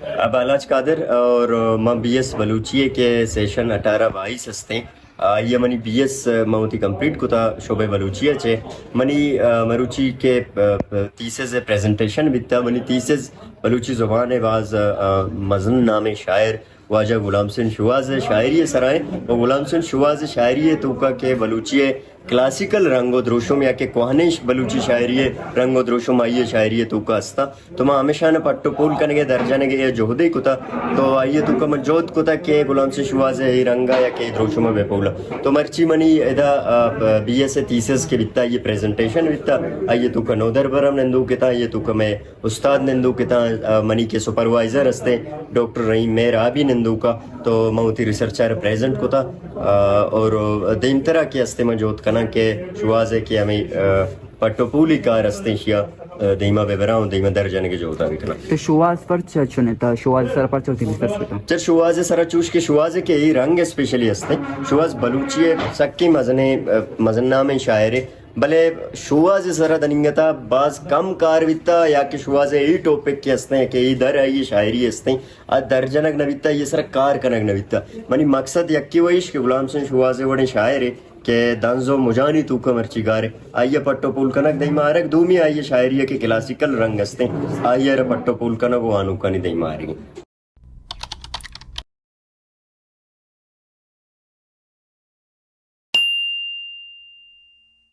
बालाज कादर और मां बीएस बलूचिये के सेशन 18-22 हस्ते ये मनी बीएस मऊती कंप्लीट कुता शोबे बलूचिया चे मनी मरुची के तीसेज प्रेजेंटेशन बिता मनी तीसेज बलूची ज़ुबान बाज मजन नाम शायर वाजा गुलाम सिंह शुवाज शायरी सराय और गुलाम सिंह शुवाज शायरी तूका के बलूचिये क्लासिकल रंगो द्रोशुम या के कोहनेश बलूची शायरी रंगो द्रोशुम आइए शायरी तूका हस्ता तो मैं हमेशा न पट्टो पोल कनगे दर्जन के जोहदे कुता तो आइए तूका मजोत कुता के गुलाम सिंह शुवाज है रंगा या के द्रोशुम बेपोला तो मर्ची मनी एदा बीएस थीसिस के बिता ये प्रेजेंटेशन बिता आइए तूका नोदर बरम नंदू किता ये तूका मैं उस्ताद नंदू किता मनी के सुपरवाइजर हस्ते डॉक्टर रहीम मेर आबी नंदू का तो मऊती रिसर्चर प्रेजेंट कुता और देम तरह के हस्ते मजोत कना के शुवाज है कि हमें पट्टोपूली का रस्ते शिया देमा बेबराऊं देमा दर्जन के जो होता बिकना तो शुवाज पर चुने था शुवाज सर पर चौथी रिसर्च किया चल शुवाज सरा चूश के शुवाज के ही रंग स्पेशली हस्ते शुवाज बलूचिये सक्की मजने मजन्ना में शायरे भले शुवाज सरा दनिंगता बाज कम कारविता या के शुवाज यही टॉपिक के हस्ते हैं कि इधर है ये शायरी हस्ते आ दर्जनक नविता ये सरा कार कनक नविता मनी मकसद यक्की वहीश के गुलाम सिंह शुवाज वड़े शायरे के दांजो मुजानी तूका मर्ची गारे आइए पट्टो पुल कनक दई मारक दूमी आइए शायरी के क्लासिकल रंग हस्ते आइए पट्टो पुल कनक वो आनू कनी दई मारेंगे।